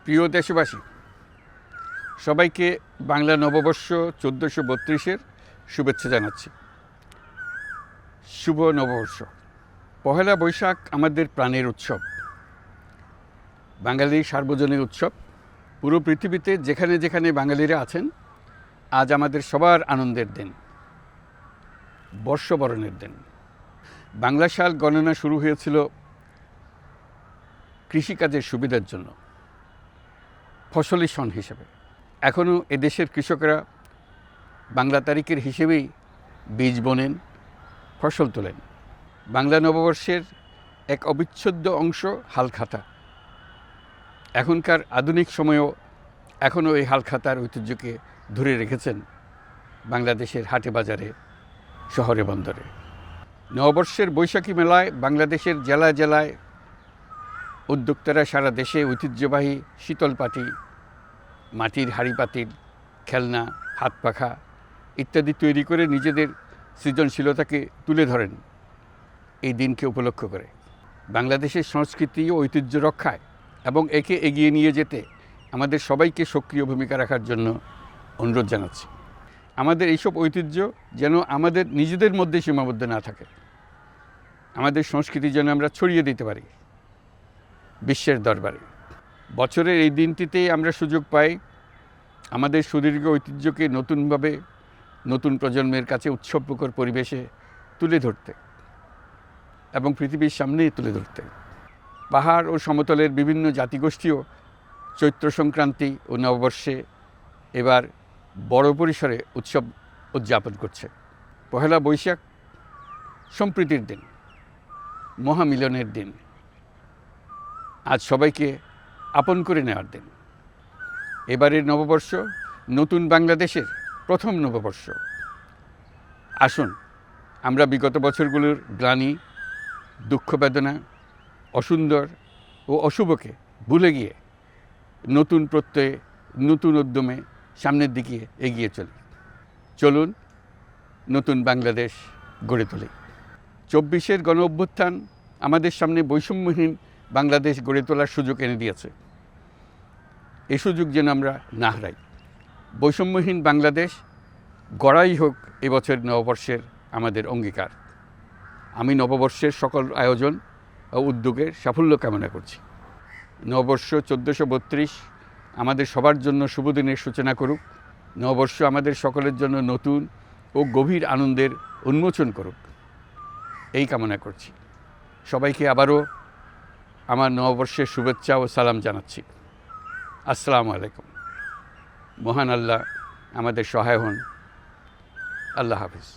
প্রিয় দেশবাসী, সবাইকে বাংলা নববর্ষ 1432-এর শুভেচ্ছা জানাচ্ছি। শুভ নববর্ষ। পহেলা বৈশাখ আমাদের প্রাণের উৎসব, বাঙালির সার্বজনীন উৎসব। পুরো পৃথিবীতে যেখানে যেখানে বাঙালিরা আছেন, আজ আমাদের সবার আনন্দের দিন, বর্ষবরণের দিন। বাংলা সাল গণনা শুরু হয়েছিল কৃষিকাজের সুবিধার জন্য, ফসলি সন হিসেবে। এখনও এদেশের কৃষকরা বাংলা তারিখের হিসেবেই বীজ বোনেন, ফসল তোলেন। বাংলা নববর্ষের এক অবিচ্ছেদ্য অংশ হালখাতা। এখনকার আধুনিক সময়েও এখনও এই হালখাতার ঐতিহ্যকে ধরে রেখেছেন বাংলাদেশের হাটে বাজারে, শহরে বন্দরে। নববর্ষের বৈশাখী মেলায় বাংলাদেশের জেলায় জেলায় উদ্যোক্তারা সারা দেশে ঐতিহ্যবাহী শীতল পাটি, মাটির হাঁড়ি পাতিল, খেলনা, হাত পাখা ইত্যাদি তৈরি করে নিজেদের সৃজনশীলতাকে তুলে ধরেন এই দিনকে উপলক্ষ করে। বাংলাদেশের সংস্কৃতি ও ঐতিহ্য রক্ষায় এবং একে এগিয়ে নিয়ে যেতে আমাদের সবাইকে সক্রিয় ভূমিকা রাখার জন্য অনুরোধ জানাচ্ছি। আমাদের এইসব ঐতিহ্য যেন আমাদের নিজেদের মধ্যে সীমাবদ্ধ না থাকে। আমাদের সংস্কৃতি যেন আমরা ছড়িয়ে দিতে পারি বিশ্বের দরবারে। বছরের এই দিনটিতেই আমরা সুযোগ পাই আমাদের সুদীর্ঘ ঐতিহ্যকে নতুনভাবে নতুন প্রজন্মের কাছে উৎসবমুখর পরিবেশে তুলে ধরতে এবং পৃথিবীর সামনেই তুলে ধরতে। পাহাড় ও সমতলের বিভিন্ন জাতিগোষ্ঠীও চৈত্র সংক্রান্তি ও নববর্ষে এবার বড় পরিসরে উৎসব উদযাপন করছে। পহেলা বৈশাখ সম্প্রীতির দিন, মহামিলনের দিন, আজ সবাইকে আপন করে নেওয়ার দিন। এবারের নববর্ষ নতুন বাংলাদেশের প্রথম নববর্ষ। আসুন আমরা বিগত বছরগুলোর গ্লানি, দুঃখ, বেদনা, অসুন্দর ও অশুভকে ভুলে গিয়ে নতুন প্রত্যয়ে, নতুন উদ্যমে সামনের দিকে এগিয়ে চলি। চলুন নতুন বাংলাদেশ গড়ে তুলি। 24-এর গণ অভ্যুত্থান আমাদের সামনে বৈষম্যহীন বাংলাদেশ গড়ে তোলার সুযোগ এনে দিয়েছে। এই সুযোগ যেন আমরা না হারাই। বৈষম্যহীন বাংলাদেশ গড়াই হোক এবছর নববর্ষের আমাদের অঙ্গীকার। আমি নববর্ষের সকল আয়োজন ও উদ্যোগের সাফল্য কামনা করছি। নববর্ষ 1432 আমাদের সবার জন্য শুভদিনের সূচনা করুক। নববর্ষ আমাদের সকলের জন্য নতুন ও গভীর আনন্দের উন্মোচন করুক, এই কামনা করছি। সবাইকে আবারও আমার নববর্ষের শুভেচ্ছা ও সালাম জানাচ্ছি। আসসালামু আলাইকুম। মহান আল্লাহ আমাদের সহায় হন। আল্লাহ হাফিজ।